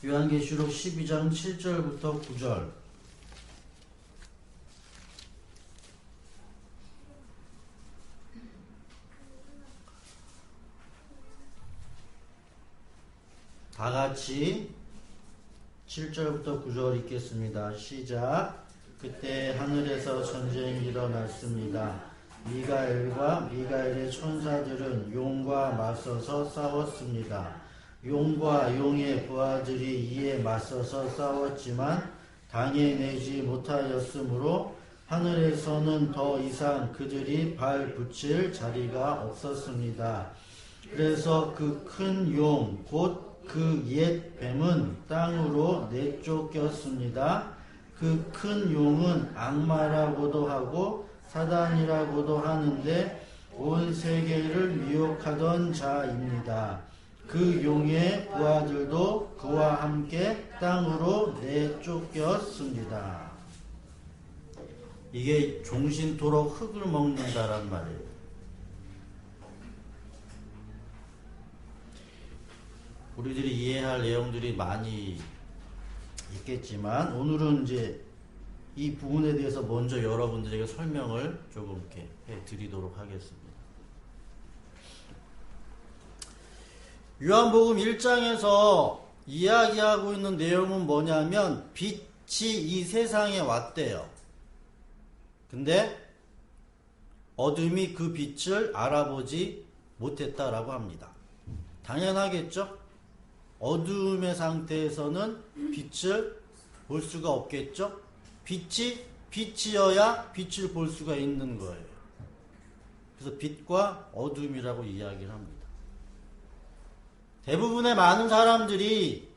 요한계시록 12장 7절부터 9절. 다 같이 7절부터 9절 읽겠습니다. 시작. 그때 하늘에서 전쟁이 일어났습니다. 미가엘과 미가엘의 천사들은 용과 맞서서 싸웠습니다. 용과 용의 부하들이 이에 맞서서 싸웠지만 당해내지 못하였으므로 하늘에서는 더 이상 그들이 발 붙일 자리가 없었습니다. 그래서 그 큰 용, 곧 그 옛 뱀은 땅으로 내쫓겼습니다. 그 큰 용은 악마라고도 하고 사단이라고도 하는데 온 세계를 미혹하던 자입니다. 그 용의 부하들도 그와 함께 땅으로 내쫓겼습니다. 이게 종신토록 흙을 먹는다란 말이에요. 우리들이 이해할 내용들이 많이 있겠지만 오늘은 이제 이 부분에 대해서 먼저 여러분들에게 설명을 조금 이렇게 해드리도록 하겠습니다. 요한복음 1장에서 이야기하고 있는 내용은 뭐냐면 빛이 이 세상에 왔대요. 근데 어둠이 그 빛을 알아보지 못했다라고 합니다. 당연하겠죠? 어두움의 상태에서는 빛을 볼 수가 없겠죠? 빛이어야 빛을 볼 수가 있는 거예요. 그래서 빛과 어둠이라고 이야기를 합니다. 대부분의 많은 사람들이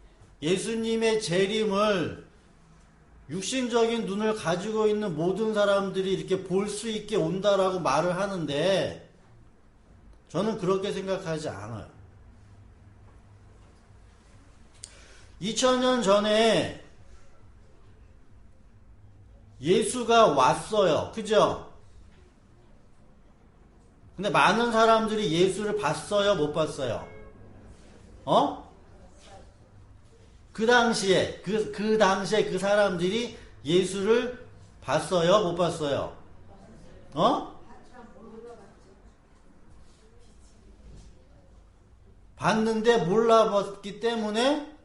예수님의 재림을 육신적인 눈을 가지고 있는 모든 사람들이 이렇게 볼 수 있게 온다라고 말을 하는데 저는 그렇게 생각하지 않아요. 2000년 전에 예수가 왔어요. 그죠? 근데 많은 사람들이 예수를 봤어요? 못 봤어요? 그 당시에 그 사람들이 예수를 봤어요? 못 봤어요? 봤는데 몰라봤기 때문에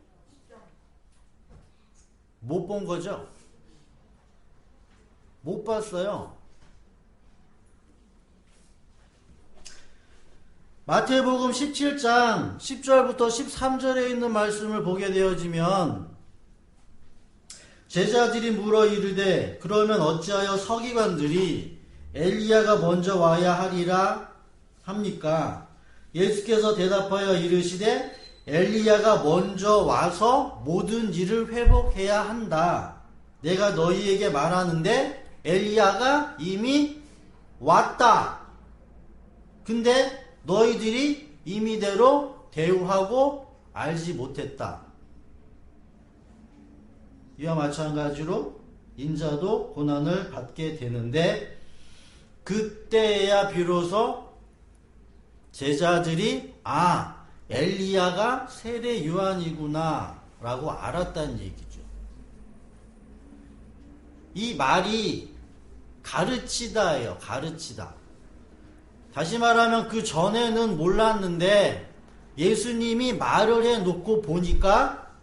못 본 거죠? 못 봤어요. 마태복음 17장 10절부터 13절에 있는 말씀을 보게 되어지면 제자들이 물어 이르되 그러면 어찌하여 서기관들이 엘리야가 먼저 와야 하리라 합니까? 예수께서 대답하여 이르시되 엘리야가 먼저 와서 모든 일을 회복해야 한다. 내가 너희에게 말하는데 엘리야가 이미 왔다. 근데 너희들이 임의대로 대우하고 알지 못했다. 이와 마찬가지로 인자도 고난을 받게 되는데 그때야 비로소 제자들이 엘리야가 세례 요한이구나 라고 알았다는 얘기죠. 이 말이 가르치다예요. 가르치다. 다시 말하면 그 전에는 몰랐는데 예수님이 말을 해놓고 보니까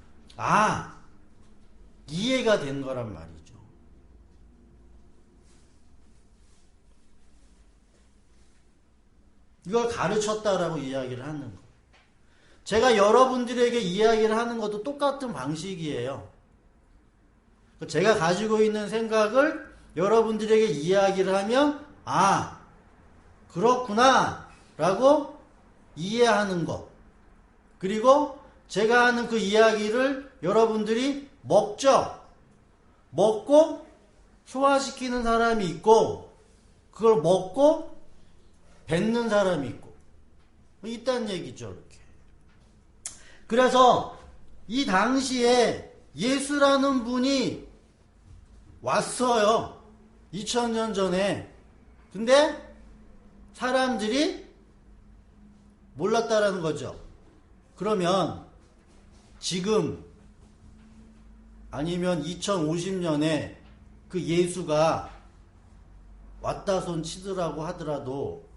이해가 된 거란 말이죠. 이걸 가르쳤다라고 이야기를 하는 거. 제가 여러분들에게 이야기를 하는 것도 똑같은 방식이에요. 제가 가지고 있는 생각을 여러분들에게 이야기를 하면 그렇구나 라고 이해하는 것. 그리고 제가 하는 그 이야기를 여러분들이 먹죠. 먹고 소화시키는 사람이 있고 그걸 먹고 뱉는 사람이 있고 있다는 얘기죠. 이렇게. 그래서 이 당시에 예수라는 분이 왔어요. 2000년 전에. 근데 사람들이 몰랐다라는 거죠. 그러면 지금 아니면 2050년에 그 예수가 왔다 손 치더라고 하더라도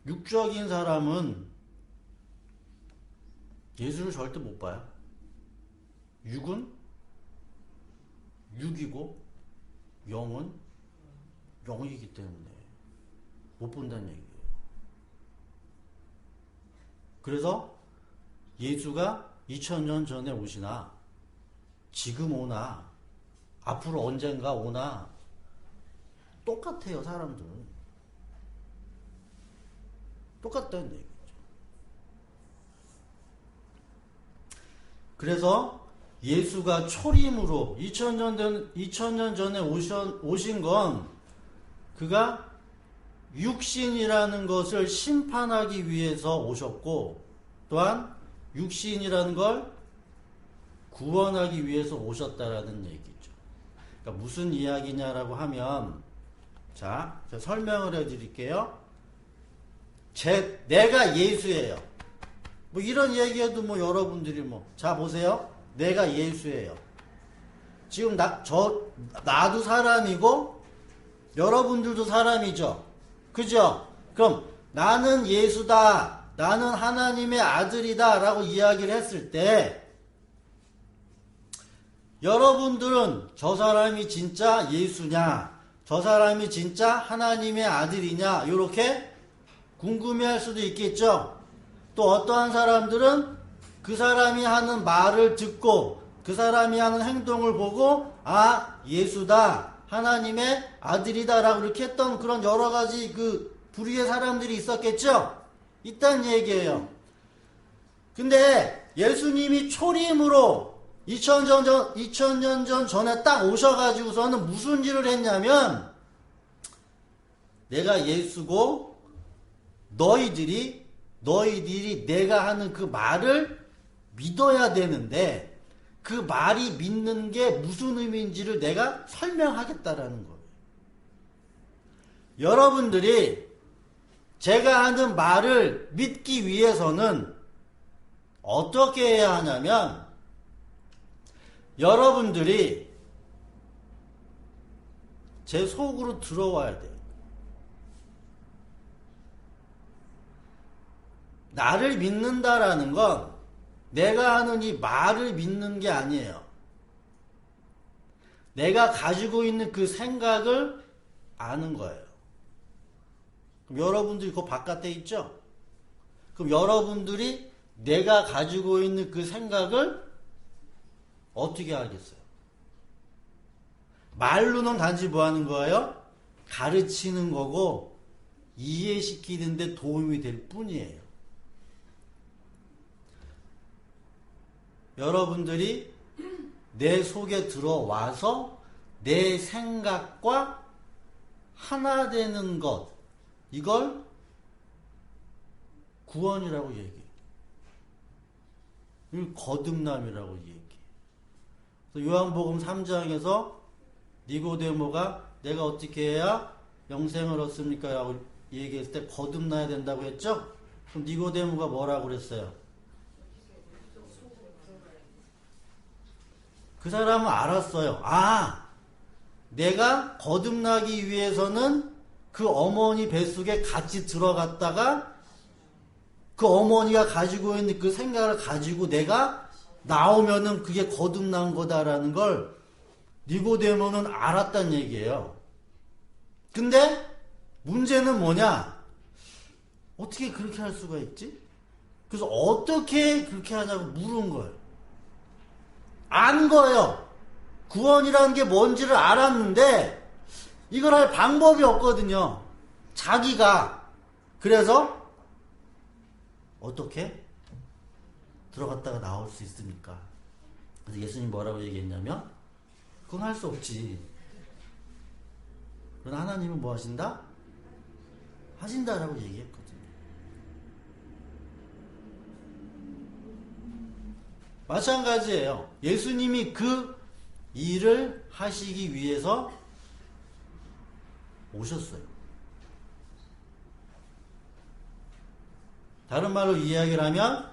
육적인 사람은 예수를 절대 못 봐요. 육은 육이고 영은 영이기 때문에 못 본다는 얘기예요. 그래서 예수가 2000년 전에 오시나 지금 오나 앞으로 언젠가 오나 똑같아요. 사람들은 똑같다는 얘기죠. 그래서 예수가 초림으로 2000년 전에 오신 건 그가 육신이라는 것을 심판하기 위해서 오셨고 또한 육신이라는 걸 구원하기 위해서 오셨다라는 얘기죠. 그러니까 무슨 이야기냐라고 하면 자, 제가 설명을 해드릴게요. 내가 예수예요. 뭐 이런 얘기해도 뭐 여러분들이 자 보세요. 내가 예수예요. 지금 나도 사람이고 여러분들도 사람이죠. 그죠? 그럼 나는 예수다. 나는 하나님의 아들이다. 라고 이야기를 했을 때 여러분들은 저 사람이 진짜 예수냐? 저 사람이 진짜 하나님의 아들이냐? 이렇게 궁금해할 수도 있겠죠. 또 어떠한 사람들은 그 사람이 하는 말을 듣고 그 사람이 하는 행동을 보고 예수다. 하나님의 아들이다. 라고 이렇게 했던 그런 여러 가지 그 부류의 사람들이 있었겠죠. 있다는 얘기예요. 근데 예수님이 초림으로 2000년 전 전에 딱 오셔가지고서는 무슨 일을 했냐면 내가 예수고 너희들이 내가 하는 그 말을 믿어야 되는데 그 말이 믿는 게 무슨 의미인지를 내가 설명하겠다라는 거예요. 여러분들이 제가 하는 말을 믿기 위해서는 어떻게 해야 하냐면 여러분들이 제 속으로 들어와야 돼요. 나를 믿는다라는 건 내가 하는 이 말을 믿는 게 아니에요. 내가 가지고 있는 그 생각을 아는 거예요. 그럼 여러분들이 그 바깥에 있죠? 그럼 여러분들이 내가 가지고 있는 그 생각을 어떻게 알겠어요? 말로는 단지 뭐 하는 거예요? 가르치는 거고 이해시키는데 도움이 될 뿐이에요. 여러분들이 내 속에 들어와서 내 생각과 하나 되는 것, 이걸 구원이라고 얘기해요. 이걸 거듭남이라고 얘기해요. 요한복음 3장에서 니고데모가 내가 어떻게 해야 영생을 얻습니까? 라고 얘기했을 때 거듭나야 된다고 했죠? 그럼 니고데모가 뭐라고 그랬어요? 그 사람은 알았어요. 내가 거듭나기 위해서는 그 어머니 뱃속에 같이 들어갔다가 그 어머니가 가지고 있는 그 생각을 가지고 내가 나오면은 그게 거듭난 거다라는 걸 니고데모는 알았단 얘기예요. 근데 문제는 뭐냐? 어떻게 그렇게 할 수가 있지? 그래서 어떻게 그렇게 하냐고 물은 거예요. 안 거예요. 구원이라는 게 뭔지를 알았는데 이걸 할 방법이 없거든요. 자기가. 그래서 어떻게 들어갔다가 나올 수 있습니까? 그래서 예수님 뭐라고 얘기했냐면 그건 할 수 없지. 그러나 하나님은 뭐 하신다? 하신다라고 얘기했거든요. 마찬가지예요. 예수님이 그 일을 하시기 위해서 오셨어요. 다른 말로 이야기를 하면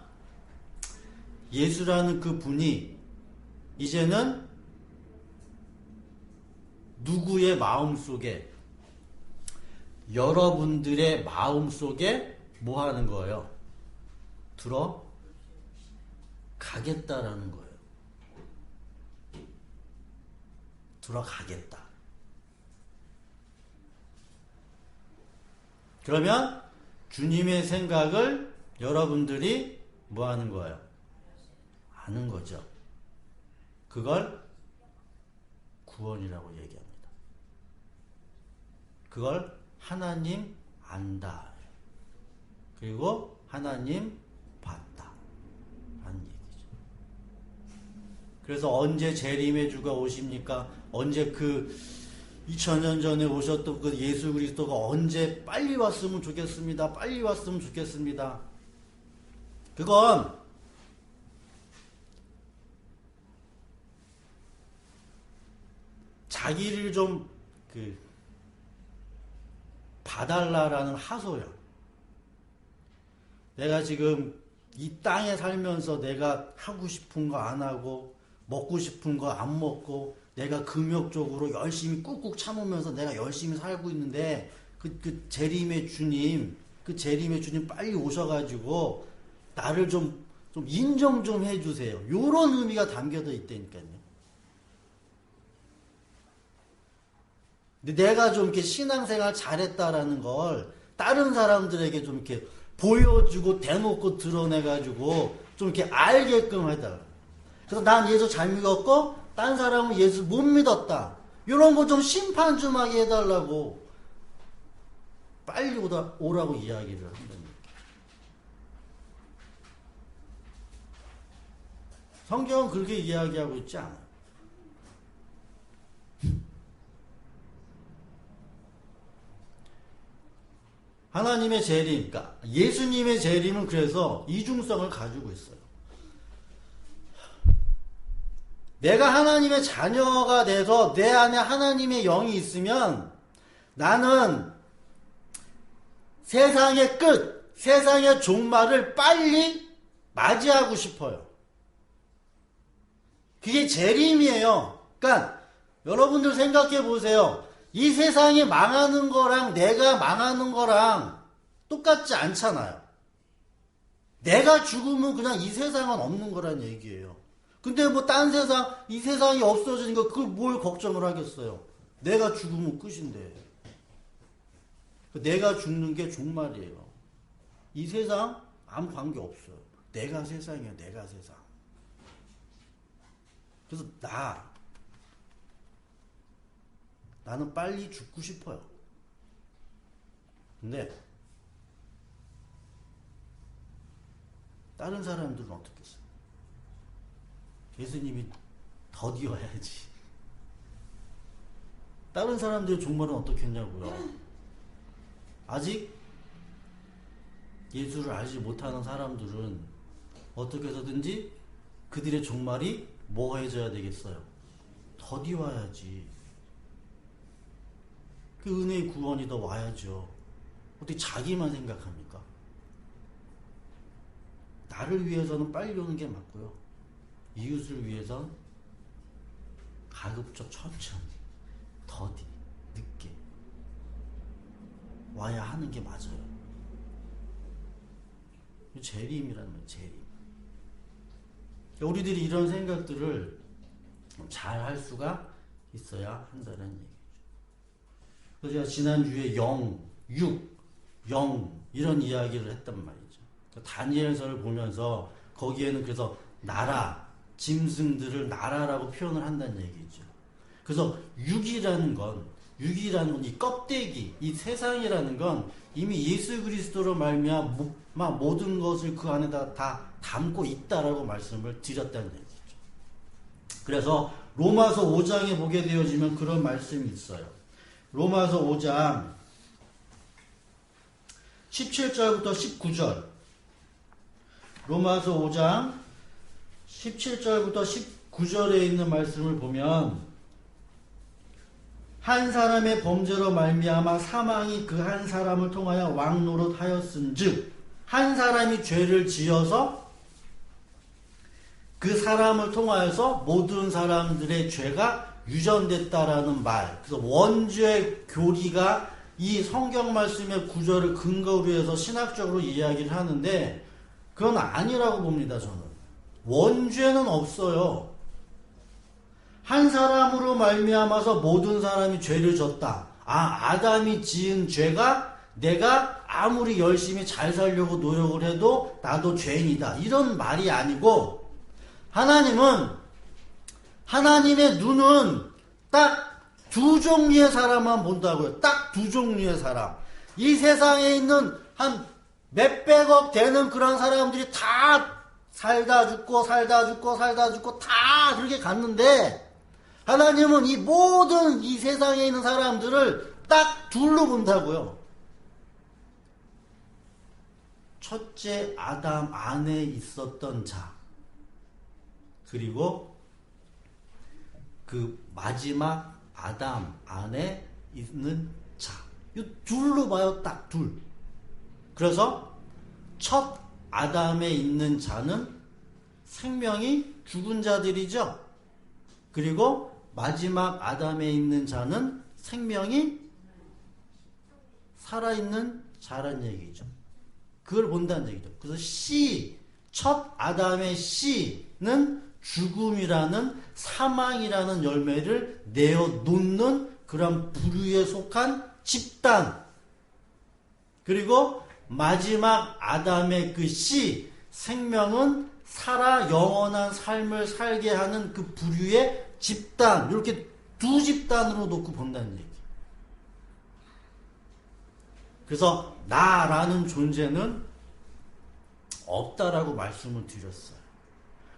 예수라는 그 분이 이제는 누구의 마음속에, 여러분들의 마음속에 뭐 하는 거예요? 들어가겠다라는 거예요. 들어가겠다. 그러면 주님의 생각을 여러분들이 뭐 하는 거예요? 아는 거죠. 그걸 구원이라고 얘기합니다. 그걸 하나님 안다. 그리고 하나님 봤다. 라는 얘기죠. 그래서 언제 재림의 주가 오십니까? 언제 그 2000년 전에 오셨던 그 예수 그리스도가 언제 빨리 왔으면 좋겠습니다. 빨리 왔으면 좋겠습니다. 그건 자기를 좀 봐달라라는 하소연. 내가 지금 이 땅에 살면서 내가 하고 싶은 거 안 하고 먹고 싶은 거 안 먹고 내가 금욕적으로 열심히 꾹꾹 참으면서 내가 열심히 살고 있는데 그 재림의 주님 빨리 오셔가지고 나를 좀 인정 좀 해주세요. 요런 의미가 담겨져 있다니까요. 근데 내가 좀 이렇게 신앙생활 잘했다라는 걸 다른 사람들에게 좀 이렇게 보여주고 대놓고 드러내가지고 좀 이렇게 알게끔 해달라. 그래서 난 예수 잘 믿었고 딴 사람은 예수 못 믿었다. 이런 거 좀 심판 좀 하게 해달라고 빨리 오라고 이야기를 한다니까. 성경은 그렇게 이야기하고 있지 않아요. 하나님의 재림, 그러니까 예수님의 재림은 그래서 이중성을 가지고 있어요. 내가 하나님의 자녀가 돼서 내 안에 하나님의 영이 있으면 나는 세상의 끝, 세상의 종말을 빨리 맞이하고 싶어요. 그게 재림이에요. 그러니까 여러분들 생각해 보세요. 이 세상이 망하는 거랑 내가 망하는 거랑 똑같지 않잖아요. 내가 죽으면 그냥 이 세상은 없는 거란 얘기예요. 근데 뭐 딴 세상, 이 세상이 없어지니까 그걸 뭘 걱정을 하겠어요. 내가 죽으면 끝인데. 내가 죽는 게 종말이에요. 이 세상 아무 관계 없어요. 내가 세상이에요. 내가 세상. 그래서 나는 빨리 죽고 싶어요. 근데 다른 사람들은 어떻겠어요? 예수님이 더디어야지. 다른 사람들의 종말은 어떻겠냐고요. 아직 예수를 알지 못하는 사람들은 어떻게 해서든지 그들의 종말이 뭐가 해줘야 되겠어요? 더디어야지. 그 은혜의 구원이 더 와야죠. 어떻게 자기만 생각합니까? 나를 위해서는 빨리 오는 게 맞고요. 이웃을 위해서는 가급적 천천히, 더디, 늦게 와야 하는 게 맞아요. 재림이라는 거예요. 재림. 우리들이 이런 생각들을 잘 할 수가 있어야 한다는 얘기죠. 그래서 제가 지난주에 영, 이런 이야기를 했단 말이죠. 다니엘서를 보면서 거기에는 그래서 나라, 짐승들을 나라라고 표현을 한다는 얘기죠. 그래서 육이라는 건 이 껍데기, 이 세상이라는 건 이미 예수 그리스도로 말미암아 모든 것을 그 안에다 다 담고 있다라고 말씀을 드렸다는 얘기죠. 그래서 로마서 5장에 보게 되어지면 그런 말씀이 있어요. 로마서 5장 17절부터 19절. 로마서 5장 17절부터 19절에 있는 말씀을 보면 한 사람의 범죄로 말미암아 사망이 그 한 사람을 통하여 왕노릇하였은즉 한 사람이 죄를 지어서 그 그 사람을 통하여서 모든 사람들의 죄가 유전됐다라는 말. 그래서 원죄 교리가 이 성경 말씀의 구절을 근거로 해서 신학적으로 이야기를 하는데 그건 아니라고 봅니다, 저는. 원죄는 없어요. 한 사람으로 말미암아서 모든 사람이 죄를 졌다. 아담이 지은 죄가 내가 아무리 열심히 잘 살려고 노력을 해도 나도 죄인이다. 이런 말이 아니고 하나님의 눈은 딱 두 종류의 사람만 본다고요. 딱 두 종류의 사람. 이 세상에 있는 한 몇백억 되는 그런 사람들이 다 살다 죽고 다 그렇게 갔는데 하나님은 이 모든 이 세상에 있는 사람들을 딱 둘로 본다고요. 첫째 아담 안에 있었던 자, 그리고 그 마지막 아담 안에 있는 자. 이 둘로 봐요. 딱 둘. 그래서 첫 아담에 있는 자는 생명이 죽은 자들이죠. 그리고 마지막 아담에 있는 자는 생명이 살아있는 자란 얘기죠. 그걸 본다는 얘기죠. 그래서 첫 아담의 씨는 죽음이라는 사망이라는 열매를 내어놓는 그런 부류에 속한 집단. 그리고 마지막 아담의 그 씨, 생명은 살아 영원한 삶을 살게 하는 그 부류의 집단. 이렇게 두 집단으로 놓고 본다는 얘기. 그래서 나라는 존재는 없다라고 말씀을 드렸어요.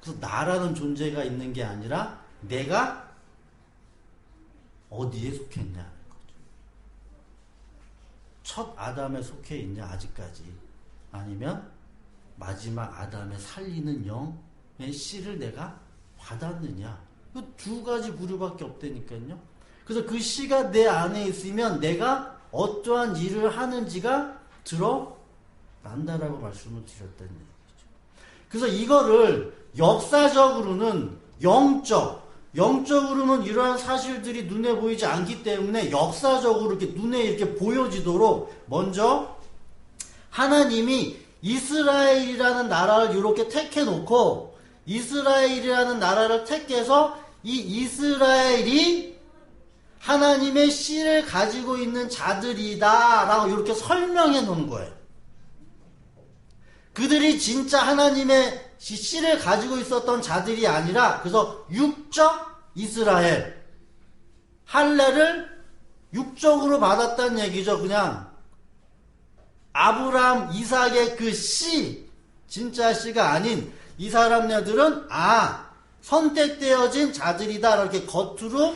그래서 나라는 존재가 있는 게 아니라 내가 어디에 속했냐는 거죠. 첫 아담에 속해 있냐 아직까지, 아니면 마지막 아담에 살리는 영의 씨를 내가 받았느냐. 그 두 가지 부류밖에 없다니까요. 그래서 그 씨가 내 안에 있으면 내가 어떠한 일을 하는지가 드러난다라고 말씀을 드렸다는 얘기죠. 그래서 이거를 역사적으로는 영적으로는 이러한 사실들이 눈에 보이지 않기 때문에 역사적으로 이렇게 눈에 이렇게 보여지도록 먼저 하나님이 이스라엘이라는 나라를 이렇게 택해 놓고, 이스라엘이라는 나라를 택해서 이 이스라엘이 하나님의 씨를 가지고 있는 자들이다 라고 이렇게 설명해 놓은 거예요. 그들이 진짜 하나님의 씨를 가지고 있었던 자들이 아니라, 그래서 육적 이스라엘, 할례를 육적으로 받았다는 얘기죠. 그냥 아브라함, 이삭의 그 씨, 진짜 씨가 아닌 이 사람네들은 선택되어진 자들이다 이렇게 겉으로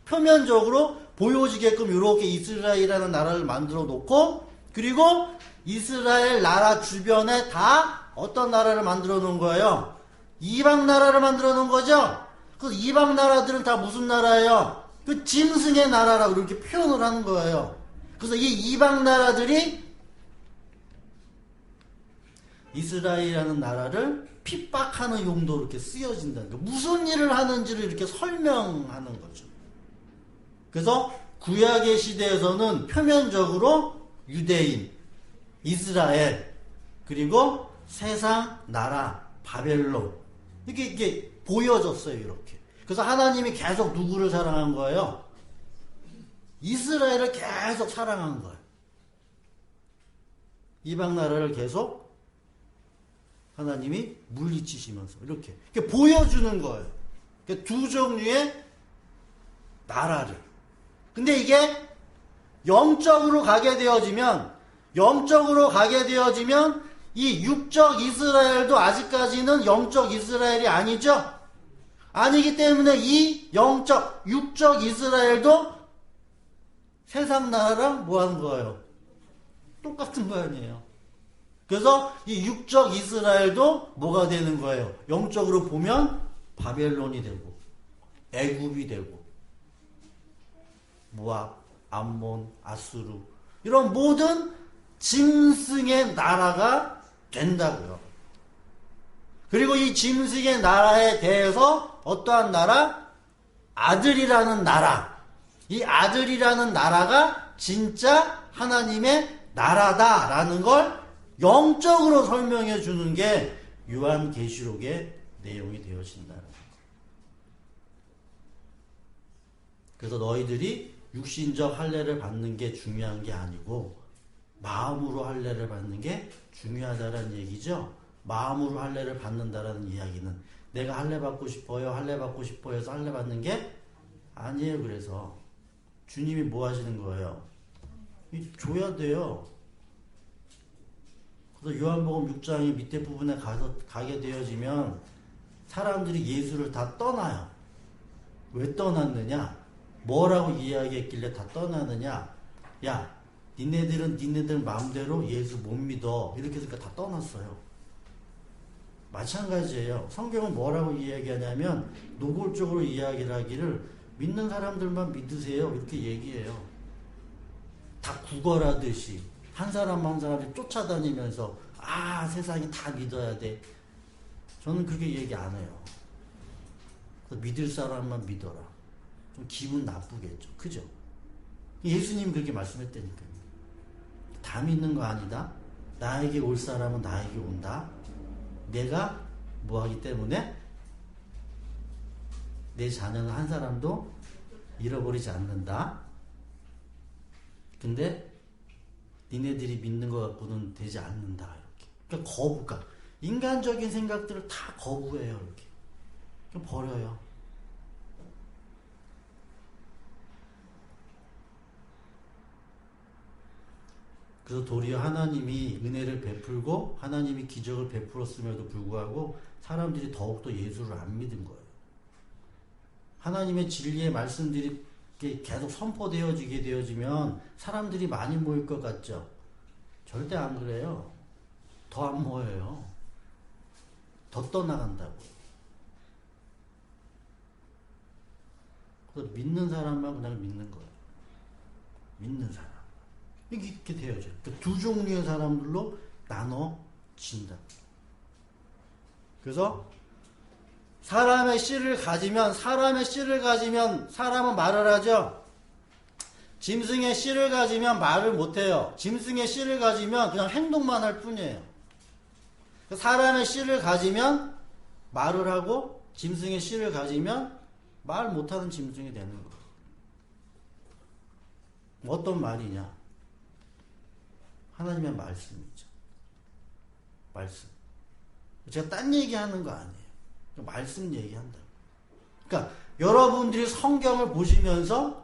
표면적으로 보여지게끔 이렇게 이스라엘이라는 나라를 만들어 놓고, 그리고 이스라엘 나라 주변에 다 어떤 나라를 만들어 놓은 거예요? 이방 나라를 만들어 놓은 거죠? 그 이방 나라들은 다 무슨 나라예요? 그 짐승의 나라라고 이렇게 표현을 하는 거예요. 그래서 이 이방 나라들이 이스라엘이라는 나라를 핍박하는 용도로 이렇게 쓰여진다는 거예요. 무슨 일을 하는지를 이렇게 설명하는 거죠. 그래서 구약의 시대에서는 표면적으로 유대인, 이스라엘, 그리고 세상 나라, 바벨론, 이게 보여졌어요, 이렇게. 그래서 하나님이 계속 누구를 사랑한 거예요? 이스라엘을 계속 사랑한 거예요. 이방 나라를 계속 하나님이 물리치시면서 이렇게 보여주는 거예요. 두 종류의 나라를. 근데 이게 영적으로 가게 되어지면 이 육적 이스라엘도 아직까지는 영적 이스라엘이 아니죠. 아니기 때문에 이 육적 이스라엘도 세상 나라랑 뭐 하는 거예요? 똑같은 거 아니에요. 그래서 이 육적 이스라엘도 뭐가 되는 거예요? 영적으로 보면 바벨론이 되고, 애굽이 되고, 모압, 암몬, 아수르, 이런 모든 짐승의 나라가 된다고요. 그리고 이 짐승의 나라에 대해서 어떠한 나라? 아들이라는 나라. 이 아들이라는 나라가 진짜 하나님의 나라다라는 걸 영적으로 설명해 주는 게 요한계시록의 내용이 되어진다는 거예요. 그래서 너희들이 육신적 할례를 받는 게 중요한 게 아니고 마음으로 할례를 받는 게 중요하다는 얘기죠. 마음으로 할례를 받는다라는 이야기는 내가 할례 받고 싶어요, 할례 받고 싶어요 해서 할례 받는 게 아니에요. 그래서 주님이 뭐 하시는 거예요? 줘야 돼요. 그래서 요한복음 6장의 밑에 부분에 가게 되어지면 사람들이 예수를 다 떠나요. 왜 떠났느냐? 뭐라고 이야기했길래 다 떠나느냐? 야, 니네들은 니네들 마음대로 예수 못 믿어. 이렇게 해서 다 떠났어요. 마찬가지예요. 성경은 뭐라고 이야기하냐면 노골적으로 이야기를 하기를 믿는 사람들만 믿으세요. 이렇게 얘기해요. 다 구걸하듯이 한 사람 한 사람이 쫓아다니면서 세상이 다 믿어야 돼. 저는 그렇게 얘기 안 해요. 믿을 사람만 믿어라. 좀 기분 나쁘겠죠. 그죠? 예수님이 그렇게 말씀했다니까요. 다 믿는 거 아니다. 나에게 올 사람은 나에게 온다. 내가 뭐 하기 때문에 내 자녀는 한 사람도 잃어버리지 않는다. 근데 니네들이 믿는 것 갖고는 되지 않는다. 이렇게. 그러니까 거부가 인간적인 생각들을 다 거부해요. 이렇게. 그럼 버려요. 그래서 도리어 하나님이 은혜를 베풀고 하나님이 기적을 베풀었음에도 불구하고 사람들이 더욱더 예수를 안 믿은 거예요. 하나님의 진리의 말씀들이 계속 선포되어지게 되어지면 사람들이 많이 모일 것 같죠? 절대 안 그래요. 더 안 모여요. 더 떠나간다고요. 그래서 믿는 사람만 그냥 믿는 거예요. 믿는 사람. 이렇게 되어져요. 그러니까 두 종류의 사람들로 나눠진다. 그래서 사람의 씨를 가지면 사람은 말을 하죠. 짐승의 씨를 가지면 말을 못해요. 짐승의 씨를 가지면 그냥 행동만 할 뿐이에요. 사람의 씨를 가지면 말을 하고 짐승의 씨를 가지면 말 못하는 짐승이 되는 거예요. 어떤 말이냐? 하나님의 말씀이죠. 말씀. 제가 딴 얘기하는 거 아니에요. 말씀 얘기한다. 그러니까 여러분들이 성경을 보시면서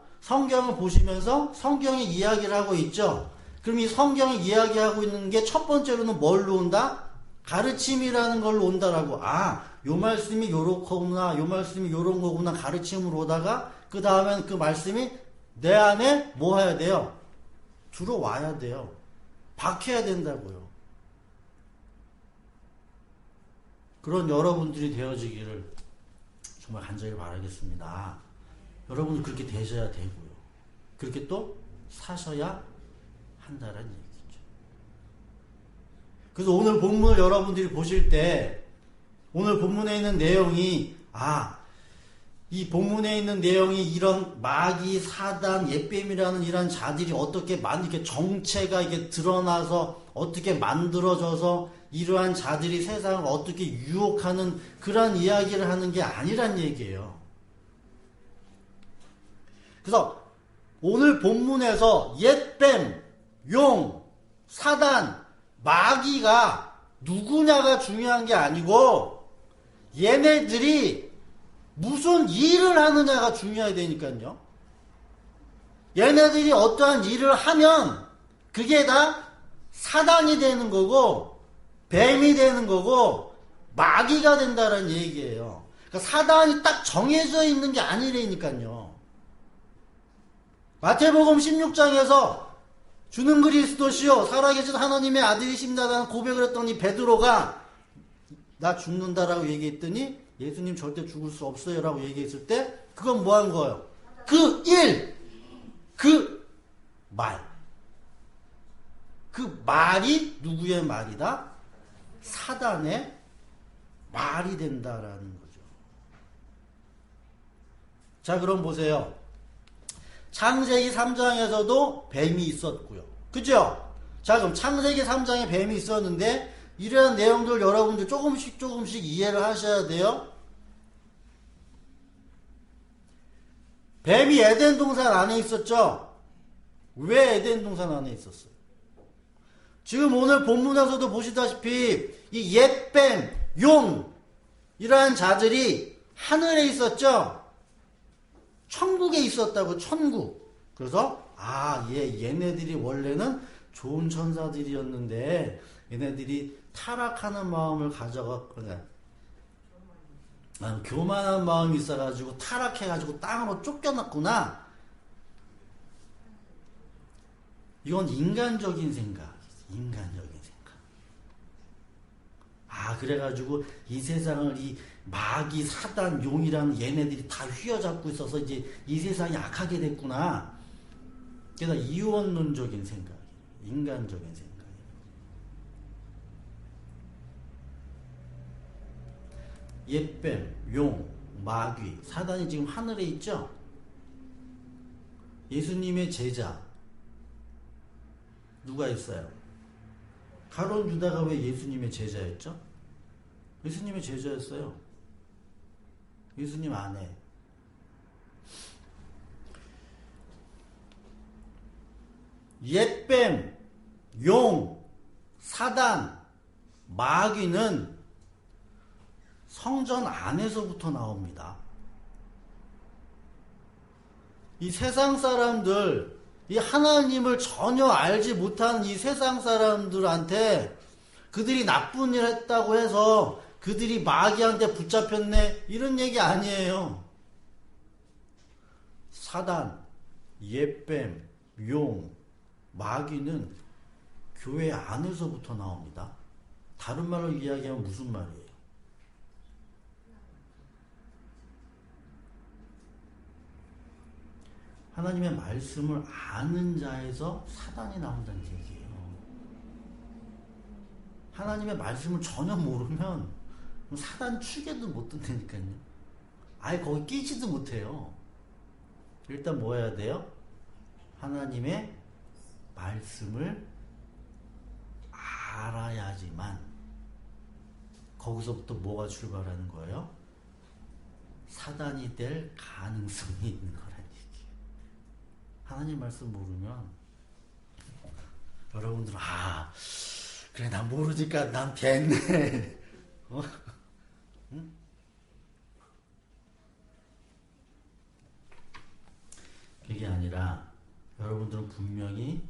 성경의 이야기를 하고 있죠. 그럼 이 성경이 이야기하고 있는 게 첫 번째로는 뭘로 온다? 가르침이라는 걸로 온다라고. 요 말씀이 요렇구나, 요 말씀이 요런 거구나 가르침으로 오다가 그 다음엔 그 말씀이 내 안에 뭐 해야 돼요? 들어와야 돼요. 박혀야 된다고요. 그런 여러분들이 되어지기를 정말 간절히 바라겠습니다. 여러분은 그렇게 되셔야 되고요. 그렇게 또 사셔야 한다는 얘기죠. 그래서 오늘 본문을 여러분들이 보실 때 오늘 본문에 있는 내용이 이 본문에 있는 내용이 이런 마귀, 사단, 옅뱀이라는 이런 자들이 어떻게 이렇게 정체가 이게 드러나서 어떻게 만들어져서 이러한 자들이 세상을 어떻게 유혹하는 그런 이야기를 하는 게 아니란 얘기예요. 그래서 오늘 본문에서 옅뱀, 용, 사단, 마귀가 누구냐가 중요한 게 아니고 얘네들이 무슨 일을 하느냐가 중요해야 되니까요. 얘네들이 어떠한 일을 하면 그게 다 사단이 되는 거고 뱀이 되는 거고 마귀가 된다는 얘기예요. 그러니까 사단이 딱 정해져 있는 게 아니라니까요. 마태복음 16장에서 주는 그리스도시요 살아계신 하나님의 아들이십니다라는 고백을 했더니 베드로가 나 죽는다라고 얘기했더니 예수님 절대 죽을 수 없어요 라고 얘기했을 때 그건 뭐 한 거예요? 그 말이 누구의 말이다? 사단의 말이 된다라는 거죠. 자, 그럼 보세요. 창세기 3장에서도 뱀이 있었고요. 그죠? 자, 그럼 창세기 3장에 뱀이 있었는데 이러한 내용들 여러분들 조금씩 이해를 하셔야 돼요. 뱀이 에덴 동산 안에 있었죠? 왜 에덴 동산 안에 있었어요? 지금 오늘 본문에서도 보시다시피 이 옛뱀, 용 이러한 자들이 하늘에 있었죠? 천국에 있었다고. 천국. 그래서 얘네들이 원래는 좋은 천사들이었는데 얘네들이 타락하는 마음을 가져갔거나 교만한 마음이 있어가지고 타락해가지고 땅으로 쫓겨났구나. 이건 인간적인 생각이지. 인간적인 생각. 그래가지고 이 세상을 이 마귀, 사단, 용이라는 얘네들이 다 휘어잡고 있어서 이제 이 세상이 악하게 됐구나. 그래서 이원론적인 생각이에요. 인간적인 생각이에요. 옛뱀, 용, 마귀, 사단이 지금 하늘에 있죠? 예수님의 제자 누가 있어요? 가룟 유다가 왜 예수님의 제자였죠? 예수님의 제자였어요. 예수님 아내. 옛뱀, 용, 사단, 마귀는 성전 안에서부터 나옵니다. 이 세상 사람들, 이 하나님을 전혀 알지 못하는 이 세상 사람들한테 그들이 나쁜 일 했다고 해서 그들이 마귀한테 붙잡혔네 이런 얘기 아니에요. 사단, 옛뱀, 용, 마귀는 교회 안에서부터 나옵니다. 다른 말로 이야기하면 무슨 말이에요? 하나님의 말씀을 아는 자에서 사단이 나온다는 얘기예요. 하나님의 말씀을 전혀 모르면 사단 축에도 못 든다니까요. 아예 거기 끼지도 못해요. 일단 뭐 해야 돼요? 하나님의 말씀을 알아야지만 거기서부터 뭐가 출발하는 거예요? 사단이 될 가능성이 있는 거라는 얘기예요. 하나님 말씀 모르면 여러분들은 그래 난 모르니까 난 됐네. 응? 그게 아니라 여러분들은 분명히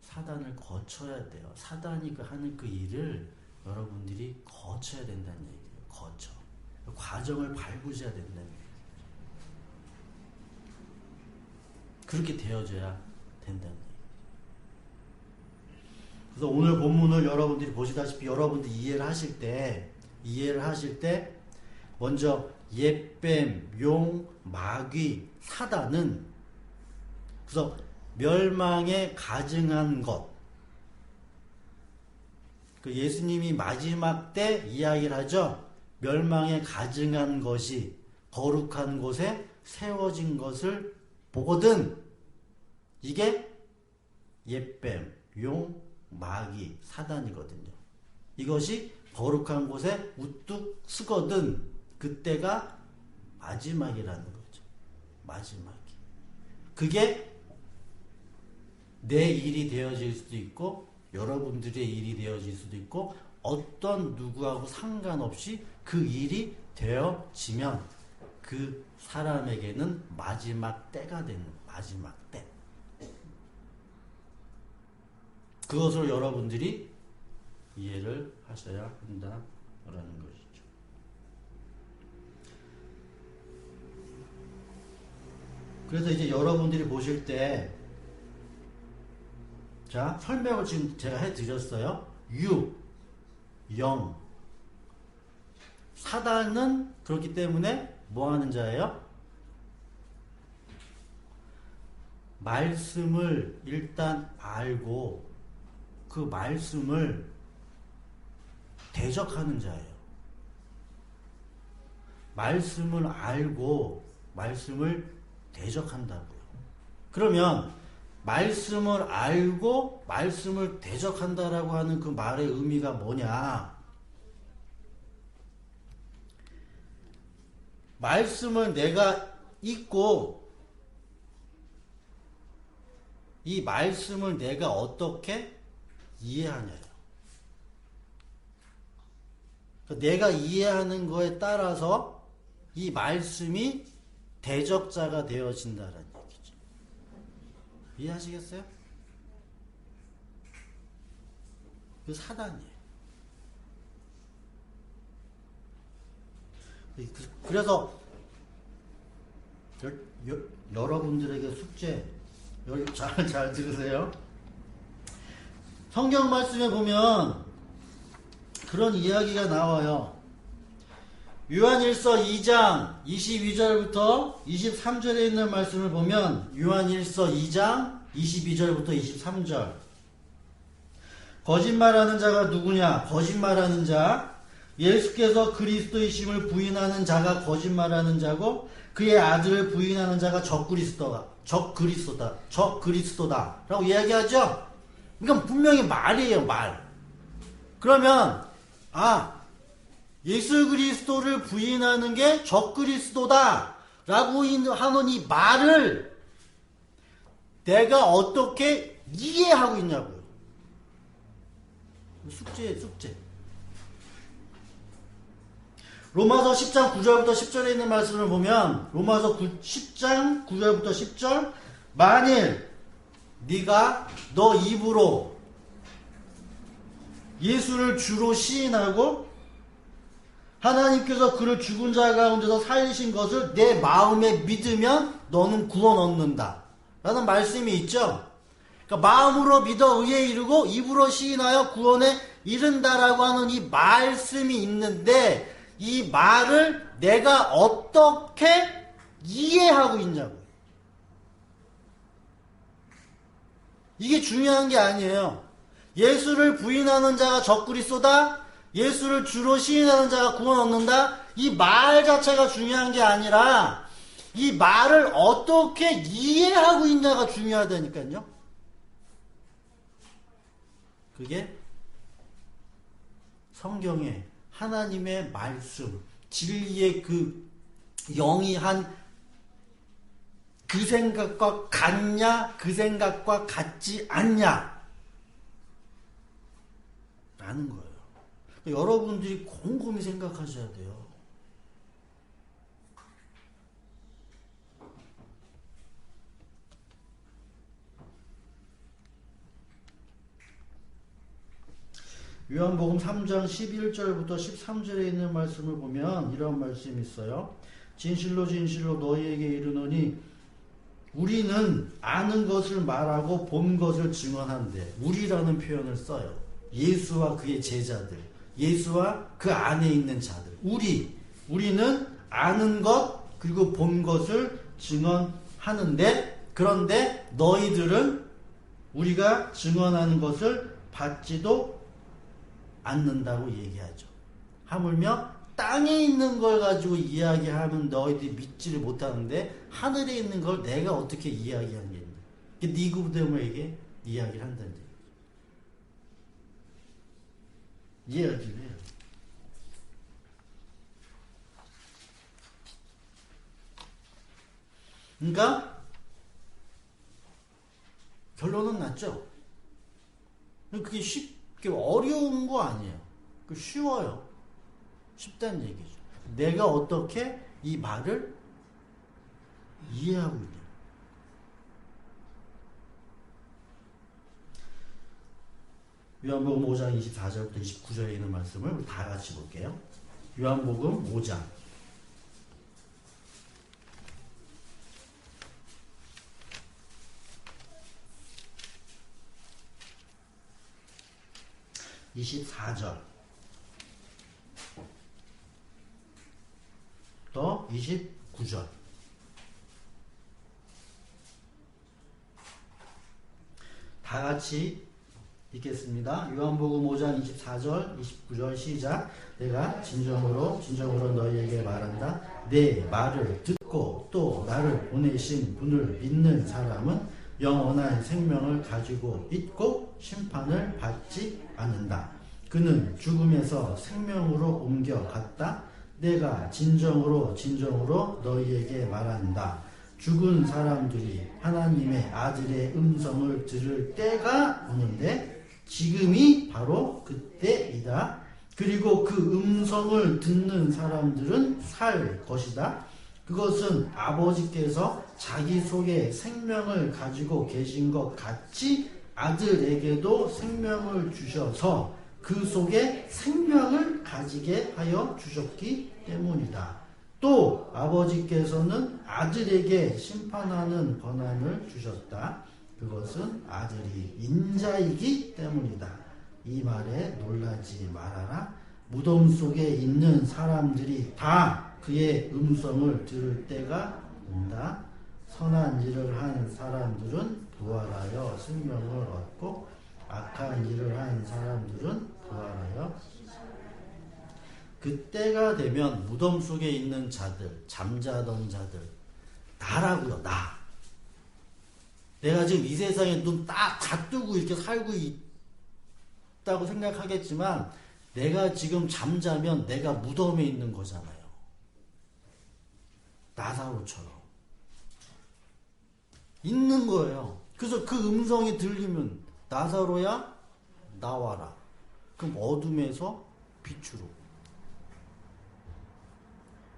사단을 거쳐야 돼요. 사단이 하는 그 일을 여러분들이 거쳐야 된다는 얘기예요. 거쳐. 그 과정을 밟으셔야 된다는 얘기예요. 그렇게 되어져야 된다는 얘기예요. 그래서 오늘 본문을 여러분들이 보시다시피 여러분들이 이해를 하실 때 먼저 옛뱀, 용, 마귀, 사단은 그래서 멸망에 가증한 것. 그 예수님이 마지막 때 이야기를 하죠. 멸망에 가증한 것이 거룩한 곳에 세워진 것을 보거든. 이게 옛뱀, 용, 마귀, 사단이거든요. 이것이 거룩한 곳에 우뚝 서거든. 그때가 마지막이라는 거죠. 마지막이. 그게 내 일이 되어질 수도 있고 여러분들의 일이 되어질 수도 있고 어떤 누구하고 상관없이 그 일이 되어지면 그 사람에게는 마지막 때가 되는 마지막 때. 그것을 여러분들이 이해를 하셔야 한다라는 것이죠. 그래서 이제 여러분들이 보실 때 자, 설명을 지금 제가 해드렸어요. 유, 영. 사단은 그렇기 때문에 뭐 하는 자예요? 말씀을 일단 알고 그 말씀을 대적하는 자예요. 말씀을 알고 말씀을 대적한다고요. 그러면 말씀을 알고 말씀을 대적한다라고 하는 그 말의 의미가 뭐냐? 말씀을 내가 읽고 이 말씀을 내가 어떻게 이해하냐요. 내가 이해하는 거에 따라서 이 말씀이 대적자가 되어진다는 얘기죠. 이해하시겠어요? 그 사단이에요. 그래서 여러분들에게 숙제 잘 들으세요. 성경 말씀에 보면 그런 이야기가 나와요. 요한일서 2장 22절부터 23절에 있는 말씀을 보면 요한일서 2장 22절부터 23절 거짓말하는 자가 누구냐? 거짓말하는 자 예수께서 그리스도이심을 부인하는 자가 거짓말하는 자고 그의 아들을 부인하는 자가 적그리스도다 라고 이야기하죠. 이건 분명히 말이에요. 말. 그러면 예수 그리스도를 부인하는 게 적그리스도다 라고 하는 이 말을 내가 어떻게 이해하고 있냐고요. 숙제예요. 숙제. 로마서 10장 9절부터 10절에 있는 말씀을 보면 로마서 10장 9절부터 10절 만일 네가 너 입으로 예수를 주로 시인하고 하나님께서 그를 죽은 자 가운데서 살리신 것을 내 마음에 믿으면 너는 구원 얻는다 라는 말씀이 있죠. 그러니까 마음으로 믿어 의에 이르고 입으로 시인하여 구원에 이른다라고 하는 이 말씀이 있는데 이 말을 내가 어떻게 이해하고 있냐고요. 이게 중요한 게 아니에요. 예수를 부인하는 자가 적그리스도다. 예수를 주로 시인하는 자가 구원 얻는다. 이 말 자체가 중요한 게 아니라 이 말을 어떻게 이해하고 있냐가 중요하다니까요. 그게 성경의 하나님의 말씀, 진리의 그 영이한 그 생각과 같냐, 그 생각과 같지 않냐 라는 거예요. 여러분들이 곰곰이 생각하셔야 돼요. 요한복음 3장 11절부터 13절에 있는 말씀을 보면 이런 말씀이 있어요. 진실로 진실로 너희에게 이르노니 우리는 아는 것을 말하고 본 것을 증언한대. 우리라는 표현을 써요. 예수와 그의 제자들, 예수와 그 안에 있는 자들. 우리는 아는 것 그리고 본 것을 증언하는데 그런데 너희들은 우리가 증언하는 것을 받지도 않는다고 얘기하죠. 하물며 땅에 있는 걸 가지고 이야기하면 너희들이 믿지를 못하는데 하늘에 있는 걸 내가 어떻게 이야기하겠냐. 니고데모에게 이야기를 한다는 얘기죠. 이해하기 해요. 그러니까 결론은 났죠. 그게 쉽게 어려운 거 아니에요. 쉬워요. 쉽다는 얘기죠. 내가 어떻게 이 말을 이해하고 있냐. 요한복음 5장 24절부터 29절에 있는 말씀을 우리 다 같이 볼게요. 요한복음 5장 24절 또 29절 다 같이 읽겠습니다. 요한복음 5장 24절 29절 시작. 내가 진정으로 너희에게 말한다. 내 말을 듣고 또 나를 보내신 분을 믿는 사람은 영원한 생명을 가지고 있고 심판을 받지 않는다. 그는 죽음에서 생명으로 옮겨갔다. 내가 진정으로 너희에게 말한다. 죽은 사람들이 하나님의 아들의 음성을 들을 때가 오는데 지금이 바로 그때이다. 그리고 그 음성을 듣는 사람들은 살 것이다. 그것은 아버지께서 자기 속에 생명을 가지고 계신 것 같이 아들에게도 생명을 주셔서 그 속에 생명을 가지게 하여 주셨기 때문이다. 또 아버지께서는 아들에게 심판하는 권한을 주셨다. 그것은 아들이 인자이기 때문이다. 이 말에 놀라지 말아라. 무덤 속에 있는 사람들이 다 그의 음성을 들을 때가 온다. 선한 일을 한 사람들은 부활하여 생명을 얻고 악한 일을 한 사람들은 부활하여 그때가 되면 무덤 속에 있는 자들, 잠자던 자들, 나라고요, 나. 내가 지금 이 세상에 눈 딱 다 뜨고 이렇게 살고 있다고 생각하겠지만 내가 지금 잠자면 내가 무덤에 있는 거잖아요. 나사로처럼. 있는 거예요. 그래서 그 음성이 들리면 나사로야 나와라. 그럼 어둠에서 빛으로.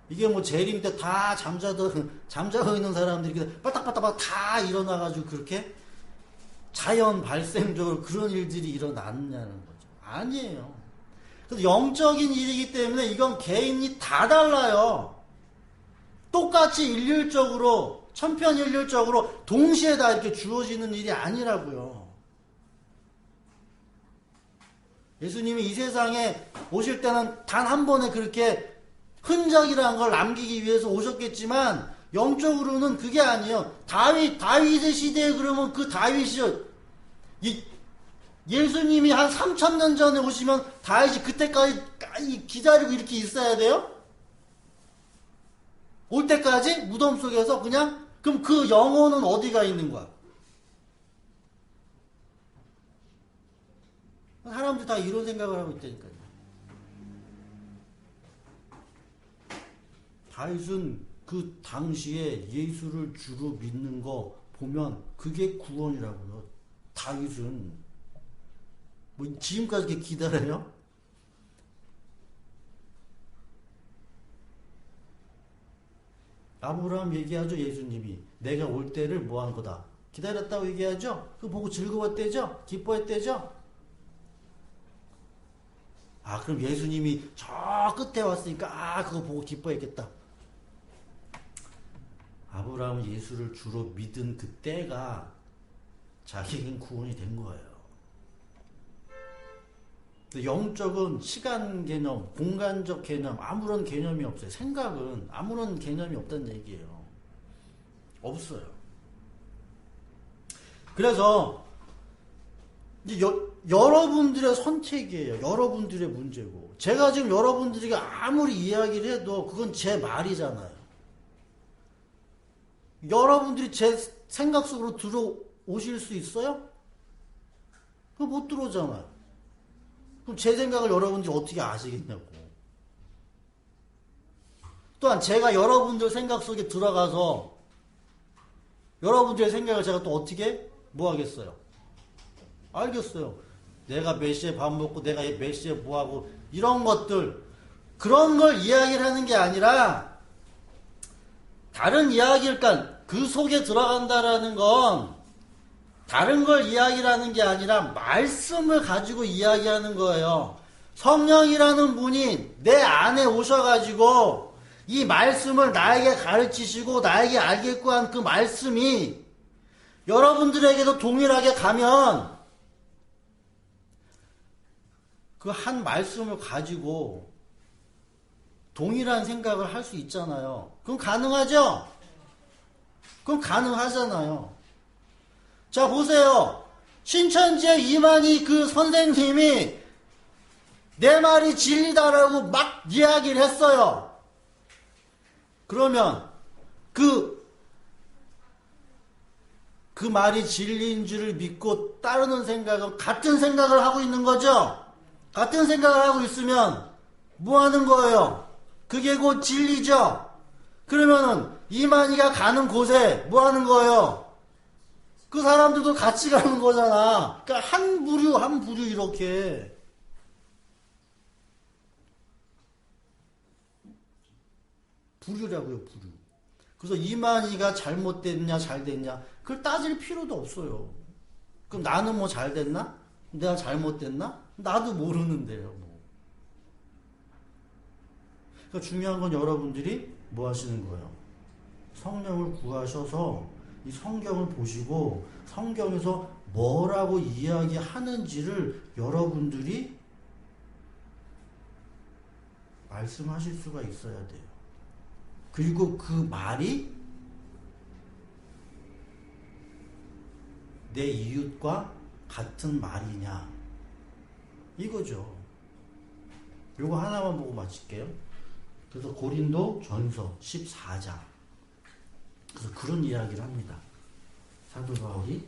이게 뭐 재림 때 다 잠자고 있는 사람들이 빠딱빠딱 다 일어나가지고 그렇게 자연 발생적으로 그런 일들이 일어났냐는 거죠. 아니에요. 그래서 영적인 일이기 때문에 이건 개인이 다 달라요. 똑같이 일률적으로 천편일률적으로 동시에 다 이렇게 주어지는 일이 아니라고요. 예수님이 이 세상에 오실 때는 단 한 번에 그렇게 흔적이라는 걸 남기기 위해서 오셨겠지만 영적으로는 그게 아니에요. 다윗의 시대에 그러면 그 다윗이 예수님이 한 3,000년 전에 오시면 다윗이 그때까지 기다리고 이렇게 있어야 돼요? 올 때까지 무덤 속에서 그냥 그럼 그 영혼은 어디가 있는 거야? 사람들이 다 이런 생각을 하고 있다니까요. 다윗은 그 당시에 예수를 주로 믿는 거 보면 그게 구원이라고요. 다윗은 뭐 지금까지 이렇게 기다려요? 아브라함 얘기하죠. 예수님이 내가 올 때를 뭐 한 거다 기다렸다고 얘기하죠. 그거 보고 즐거웠대죠. 기뻐했대죠. 아 그럼 예수님이 저 끝에 왔으니까 그거 보고 기뻐했겠다. 아브라함은 예수를 주로 믿은 그때가 자기에겐 구원이 된 거예요. 영적은 시간 개념, 공간적 개념 아무런 개념이 없어요. 생각은 아무런 개념이 없다는 얘기예요. 없어요. 그래서 이제 여러분들의 선택이에요. 여러분들의 문제고 제가 지금 여러분들에게 아무리 이야기를 해도 그건 제 말이잖아요. 여러분들이 제 생각 속으로 들어오실 수 있어요? 그거 못 들어오잖아요. 그럼 제 생각을 여러분들이 어떻게 아시겠냐고. 또한 제가 여러분들 생각 속에 들어가서 여러분들의 생각을 제가 또 어떻게 뭐 하겠어요? 알겠어요. 내가 몇 시에 밥 먹고 내가 몇 시에 뭐 하고 이런 것들 그런 걸 이야기를 하는 게 아니라 다른 이야기를 그러니까 그 속에 들어간다라는 건 다른 걸 이야기하는 게 아니라 말씀을 가지고 이야기하는 거예요. 성령이라는 분이 내 안에 오셔가지고 이 말씀을 나에게 가르치시고 나에게 알게끔 한 그 말씀이 여러분들에게도 동일하게 가면 그 한 말씀을 가지고 동일한 생각을 할 수 있잖아요. 그럼 가능하죠? 그럼 가능하잖아요. 자, 보세요. 신천지의 이만희 그 선생님이 내 말이 진리다라고 막 이야기를 했어요. 그러면 그 말이 진리인 줄을 믿고 따르는 생각은 같은 생각을 하고 있는 거죠. 같은 생각을 하고 있으면 뭐 하는 거예요? 그게 곧 진리죠. 그러면은 이만희가 가는 곳에 뭐 하는 거예요? 그 사람들도 같이 가는 거잖아. 그러니까 한 부류 이렇게. 부류라고요, 부류. 그래서 이만희가 잘못됐냐 잘됐냐 그걸 따질 필요도 없어요. 그럼 나는 뭐 잘됐나? 내가 잘못됐나? 나도 모르는데요. 뭐. 그러니까 중요한 건 여러분들이 뭐 하시는 거예요? 성령을 구하셔서 이 성경을 보시고 성경에서 뭐라고 이야기하는지를 여러분들이 말씀하실 수가 있어야 돼요. 그리고 그 말이 내 이웃과 같은 말이냐 이거죠. 요거 하나만 보고 마칠게요. 그래서 고린도 전서 14장 그래서 그런 이야기를 합니다. 사도 바울이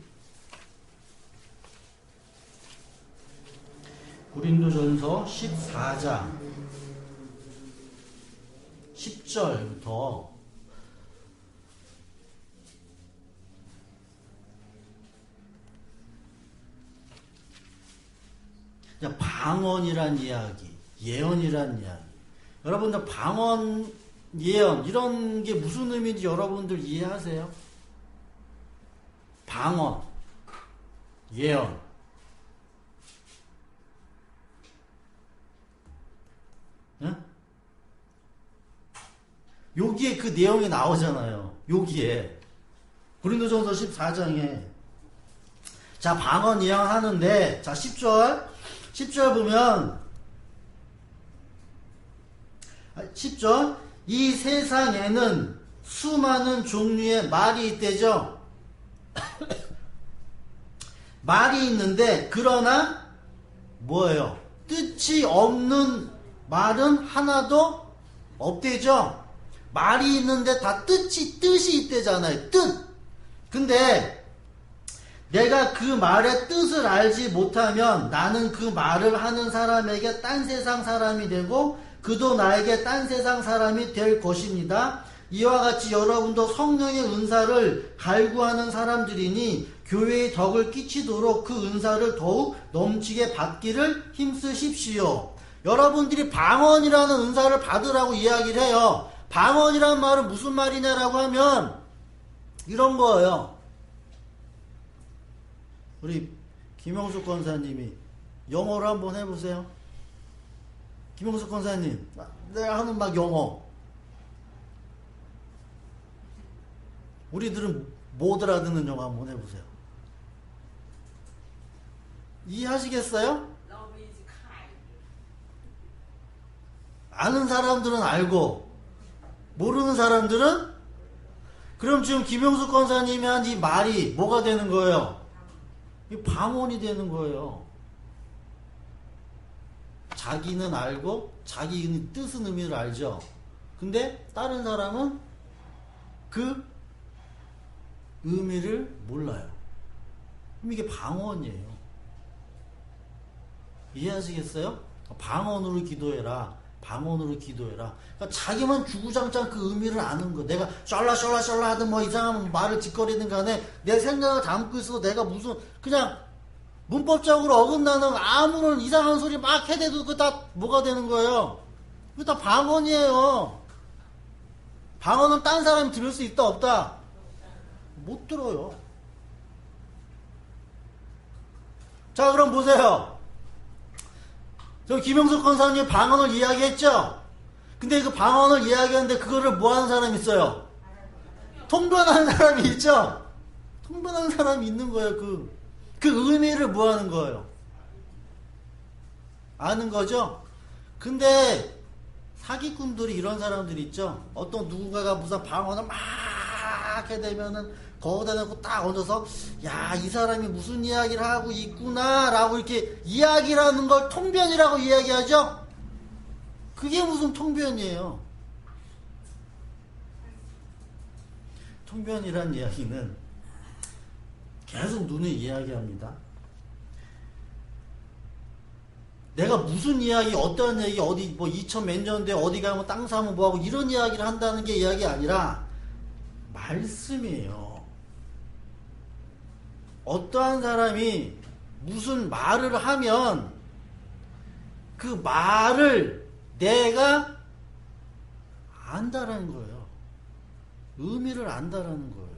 고린도 전서 14장 10절부터 방언이란 이야기, 예언이란 이야기. 여러분들 방언, 예언 이런 게 무슨 의미인지 여러분들 이해하세요? 방언, 예언. 응? 여기에 그 내용이 나오잖아요. 여기에 고린도전서 14장에 자 방언 예언하는데 자 10절 보면 10절 이 세상에는 수많은 종류의 말이 있대죠. 말이 있는데 그러나 뭐예요? 뜻이 없는 말은 하나도 없대죠. 말이 있는데 다 뜻이 있대잖아요. 뜻. 근데 내가 그 말의 뜻을 알지 못하면 나는 그 말을 하는 사람에게 딴 세상 사람이 되고 그도 나에게 딴 세상 사람이 될 것입니다. 이와 같이 여러분도 성령의 은사를 갈구하는 사람들이니 교회의 덕을 끼치도록 그 은사를 더욱 넘치게 받기를 힘쓰십시오. 여러분들이 방언이라는 은사를 받으라고 이야기를 해요. 방언이라는 말은 무슨 말이냐라고 하면 이런 거예요. 우리 김영숙 권사님이 영어로 한번 해보세요. 김영숙 권사님, 내가 하는 막 영어. 우리들은 못 알아듣는 영어 한번 해보세요. 이해하시겠어요? 아는 사람들은 알고 모르는 사람들은 그럼 지금 김영숙 권사님이 한 이 말이 뭐가 되는 거예요? 이 방언이 되는 거예요. 자기는 알고 자기 뜻은 의미를 알죠. 근데 다른 사람은 그 의미를 몰라요. 그럼 이게 방언이에요. 이해하시겠어요? 방언으로 기도해라. 방언으로 기도해라. 그러니까 자기만 주구장창 그 의미를 아는 거. 내가 셜라 하든 뭐 이상한 말을 짓거리든 간에 내 생각을 담고 있어도 내가 무슨 그냥 문법적으로 어긋나는 아무런 이상한 소리 막 해대도 그거 다 뭐가 되는 거예요? 그거 다 방언이에요. 방언은 딴 사람이 들을 수 있다 없다? 못 들어요. 자 그럼 보세요. 저 김영숙 권사님 방언을 이야기했죠? 근데 그 방언을 이야기하는데 그거를 뭐 하는 사람이 있어요? 통변하는 사람이 있죠? 통변하는 사람이 있는 거예요. 그 의미를 뭐 하는 거예요? 아는 거죠? 근데 사기꾼들이 이런 사람들이 있죠? 어떤 누군가가 무슨 방언을 막 하게 되면은 거기다 놓고 딱 얹어서 야, 이 사람이 무슨 이야기를 하고 있구나 라고 이렇게 이야기를 하는 걸 통변이라고 이야기하죠. 그게 무슨 통변이에요. 통변이란 이야기는 계속 눈에 이야기합니다. 내가 무슨 이야기, 어떤 얘기, 어디, 뭐, 2000 몇 년대 어디 가면 땅 사면 뭐하고, 이런 이야기를 한다는 게 이야기 아니라, 말씀이에요. 어떠한 사람이 무슨 말을 하면, 그 말을 내가 안다라는 거예요. 의미를 안다라는 거예요.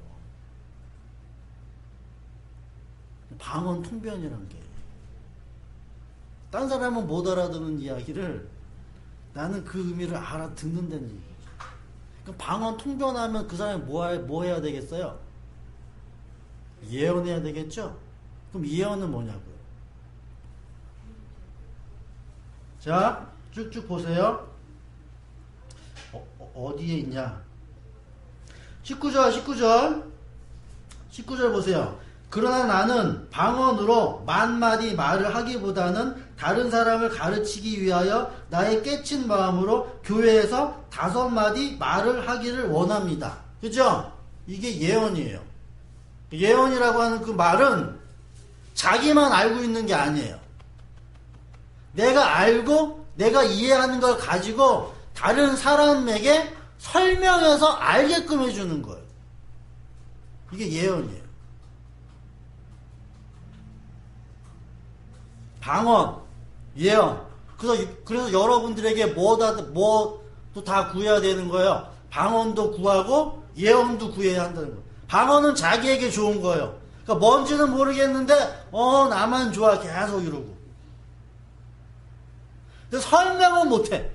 방언 통변이란 게. 딴 사람은 못 알아듣는 이야기를 나는 그 의미를 알아듣는다는 얘기죠. 그럼 방언 통변하면 그 사람이 뭐 해야 되겠어요? 예언해야 되겠죠? 그럼 예언은 뭐냐고요? 자, 쭉쭉 보세요. 어디에 있냐? 19절 보세요. 그러나 나는 방언으로 만마디 말을 하기보다는 다른 사람을 가르치기 위하여 나의 깨친 마음으로 교회에서 5마디 말을 하기를 원합니다. 그죠? 이게 예언이에요. 예언이라고 하는 그 말은 자기만 알고 있는 게 아니에요. 내가 알고 내가 이해하는 걸 가지고 다른 사람에게 설명해서 알게끔 해주는 거예요. 이게 예언이에요. 방언, 예언. 그래서 여러분들에게 뭐도 다 구해야 되는 거예요. 방언도 구하고 예언도 구해야 한다는 거예요. 방언은 자기에게 좋은 거예요. 그러니까 뭔지는 모르겠는데 나만 좋아 계속 이러고. 근데 설명은 못해.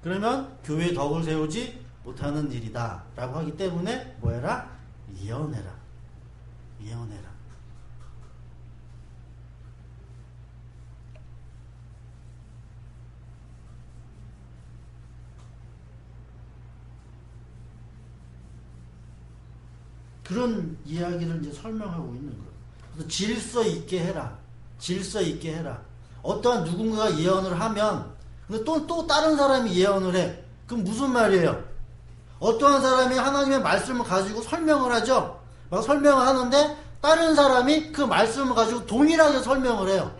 그러면 교회에 덕을 세우지 못하는 일이다 라고 하기 때문에 뭐해라? 예언해라. 그런 이야기를 이제 설명하고 있는 거예요. 그래서 질서 있게 해라. 어떠한 누군가가 예언을 하면 근데 또 다른 사람이 예언을 해. 그럼 무슨 말이에요? 어떠한 사람이 하나님의 말씀을 가지고 설명을 하죠. 막 설명을 하는데 다른 사람이 그 말씀을 가지고 동일하게 설명을 해요.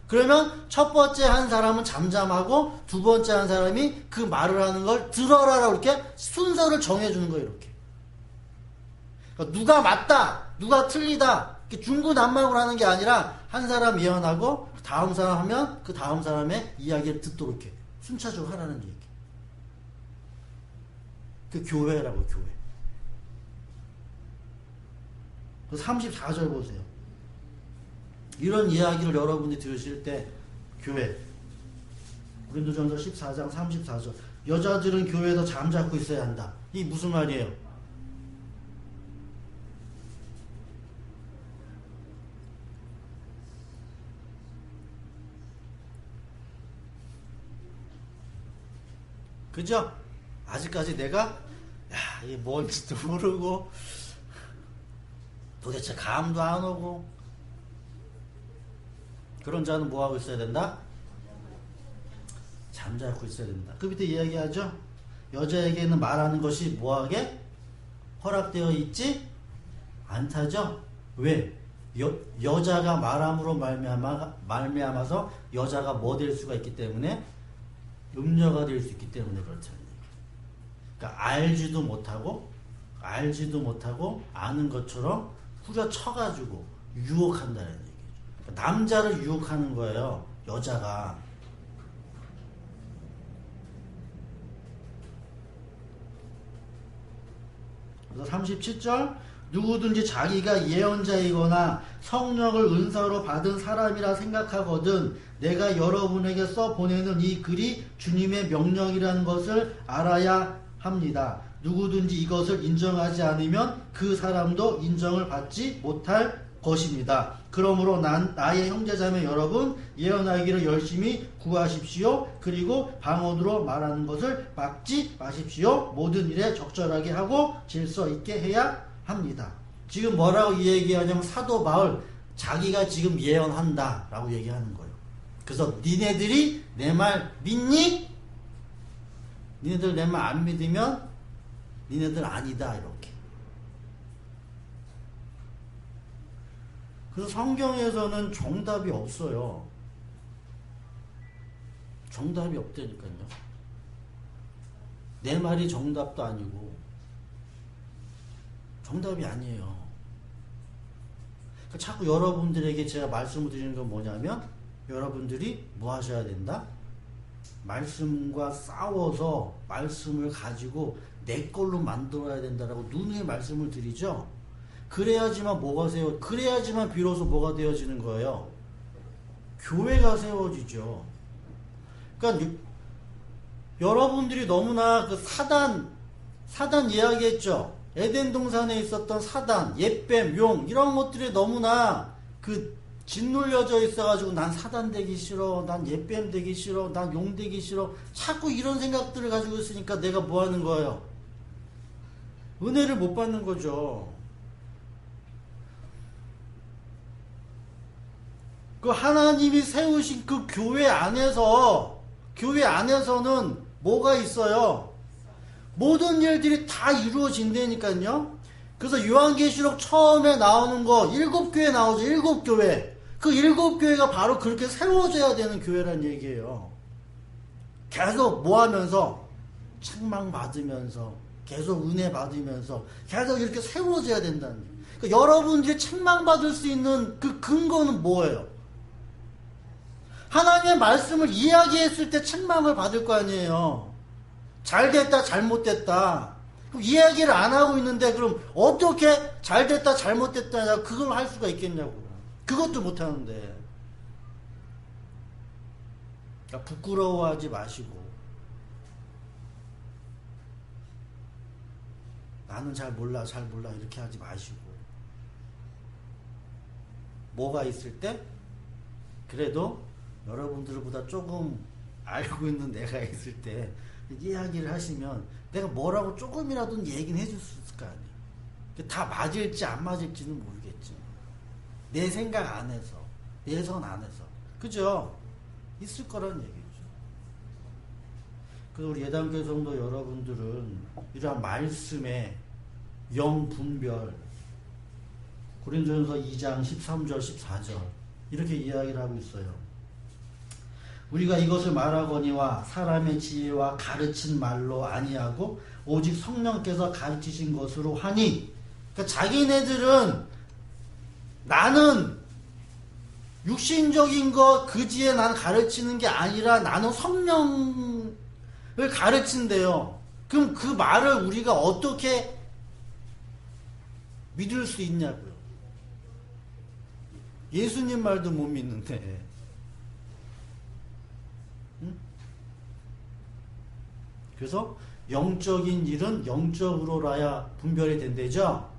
그러면 첫 번째 한 사람은 잠잠하고 두 번째 한 사람이 그 말을 하는 걸 들어라라고 이렇게 순서를 정해주는 거예요. 이렇게. 그러니까 누가 맞다, 누가 틀리다 이렇게 중구난방으로 하는 게 아니라 한 사람 예언하고 다음 사람 하면 그 다음 사람의 이야기를 듣도록 이렇게 순차적으로 하라는 얘기. 그 교회라고 교회. 34절 보세요. 이런 이야기를 여러분이 들으실 때 교회 고린도전서 14장 34절 여자들은 교회에서 잠자코 있어야 한다. 이게 무슨 말이에요? 그죠? 아직까지 내가 이게 뭔지도 모르고 도대체 감도 안 오고 그런 자는 뭐하고 있어야 된다? 잠자코 있어야 된다. 그 밑에 이야기하죠? 여자에게는 말하는 것이 뭐하게? 허락되어 있지 않다죠? 왜? 여자가 말함으로 말미암아서 여자가 뭐 될 수가 있기 때문에 음녀가 될 수 있기 때문에 그렇다는 얘기. 그러니까 알지도 못하고 아는 것처럼 후려쳐가지고 유혹한다는 얘기죠. 그러니까 남자를 유혹하는 거예요. 여자가. 그래서 37절 누구든지 자기가 예언자이거나 성령을 은사로 받은 사람이라 생각하거든 내가 여러분에게 써보내는 이 글이 주님의 명령이라는 것을 알아야 합니다. 누구든지 이것을 인정하지 않으면 그 사람도 인정을 받지 못할 것입니다. 그러므로 나의 형제자매 여러분, 예언하기를 열심히 구하십시오. 그리고 방언으로 말하는 것을 막지 마십시오. 모든 일에 적절하게 하고 질서 있게 해야 합니다. 지금 뭐라고 이 얘기하냐면 사도 바울 자기가 지금 예언한다 라고 얘기하는 거예요. 그래서 니네들이 내 말 믿니? 니네들 내 말 안 믿으면 니네들 아니다 이렇게. 그래서 성경에서는 정답이 없어요. 정답이 없다니까요. 내 말이 정답도 아니고 정답이 아니에요. 그러니까 자꾸 여러분들에게 제가 말씀을 드리는 건 뭐냐면 여러분들이 뭐 하셔야 된다? 말씀과 싸워서 말씀을 가지고 내 걸로 만들어야 된다라고 누누이 말씀을 드리죠. 그래야지만 뭐가 그래야지만 비로소 뭐가 되어지는 거예요? 교회가 세워지죠. 그러니까 여러분들이 너무나 그 사단 이야기했죠. 에덴 동산에 있었던 사단, 옛뱀, 용 이런 것들이 너무나 그 짓눌려져 있어가지고 난 사단 되기 싫어, 난 옛뱀 되기 싫어, 난 용 되기 싫어. 자꾸 이런 생각들을 가지고 있으니까 내가 뭐 하는 거예요? 은혜를 못 받는 거죠. 그 하나님이 세우신 그 교회 안에서는 뭐가 있어요? 모든 일들이 다 이루어진다니까요. 그래서 요한계시록 처음에 나오는 거 7교회 나오죠. 7교회. 그 7교회가 바로 그렇게 세워져야 되는 교회란 얘기예요. 계속 뭐 하면서? 책망 받으면서 계속 은혜 받으면서 계속 이렇게 세워져야 된다는 거예요. 그러니까 여러분들이 책망 받을 수 있는 그 근거는 뭐예요? 하나님의 말씀을 이야기했을 때 책망을 받을 거 아니에요. 잘됐다 잘못됐다. 그럼 이야기를 안 하고 있는데 그럼 어떻게 잘됐다 잘못됐다 그걸 할 수가 있겠냐고. 그것도 못 하는데. 그러니까 부끄러워하지 마시고 나는 잘 몰라 이렇게 하지 마시고 뭐가 있을 때 그래도 여러분들보다 조금 알고 있는 내가 있을 때 이야기를 하시면 내가 뭐라고 조금이라도 얘기는 해줄 수 있을 거 아니에요. 다 맞을지 안 맞을지는 모르겠지. 내 생각 안에서, 내 선 안에서. 그죠? 있을 거란 얘기죠. 그래서 우리 예단교회 성도 여러분들은 이러한 말씀의 영분별, 고린도전서 2장 13절 14절 이렇게 이야기를 하고 있어요. 우리가 이것을 말하거니와 사람의 지혜와 가르친 말로 아니하고 오직 성령께서 가르치신 것으로 하니. 그러니까 자기네들은 나는 육신적인 것 그지에 난 가르치는 게 아니라 나는 성령을 가르친대요. 그럼 그 말을 우리가 어떻게 믿을 수 있냐고요. 예수님 말도 못 믿는데. 그래서 영적인 일은 영적으로라야 분별이 된대죠.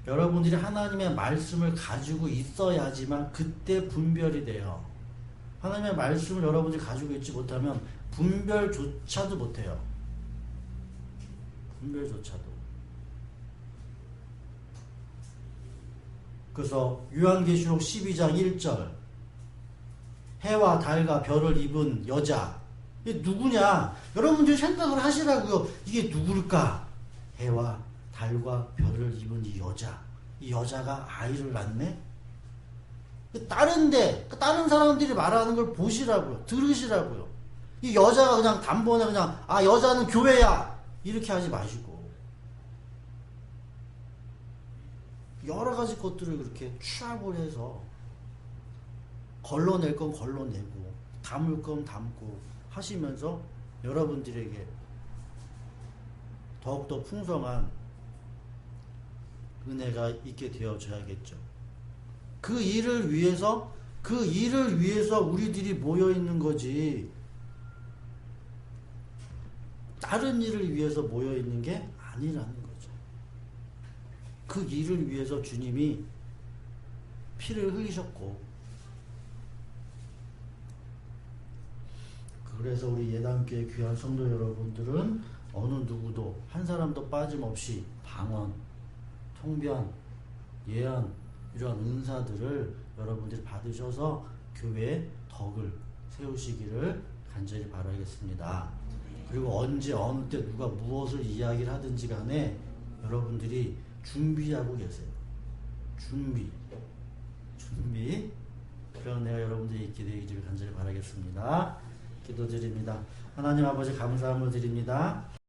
여러분들이 하나님의 말씀을 가지고 있어야지만 그때 분별이 돼요. 하나님의 말씀을 여러분들이 가지고 있지 못하면 분별조차도 못해요. 분별조차도. 그래서 요한계시록 12장 1절 해와 달과 별을 입은 여자 이게 누구냐? 여러분들이 생각을 하시라고요. 이게 누굴까? 해와 달과 별을 입은 이 여자. 이 여자가 아이를 낳네? 다른 사람들이 말하는 걸 보시라고요. 들으시라고요. 이 여자가 그냥 단번에 그냥 여자는 교회야 이렇게 하지 마시고 여러 가지 것들을 그렇게 취합을 해서 걸러낼 건 걸러내고 담을 건 담고 하시면서 여러분들에게 더욱더 풍성한 은혜가 있게 되어져야겠죠. 그 일을 위해서 우리들이 모여 있는 거지 다른 일을 위해서 모여 있는 게 아니라는 거죠. 그 일을 위해서 주님이 피를 흘리셨고, 그래서 우리 예담교회 귀한 성도 여러분들은 어느 누구도 한 사람도 빠짐없이 방언, 통변, 예언 이러한 은사들을 여러분들이 받으셔서 교회의 덕을 세우시기를 간절히 바라겠습니다. 그리고 언제 어느 때 누가 무엇을 이야기를 하든지 간에 여러분들이 준비하고 계세요. 준비. 그런 내가 여러분들이 있게 되기를 간절히 바라겠습니다. 기도드립니다. 하나님 아버지 감사함을 드립니다.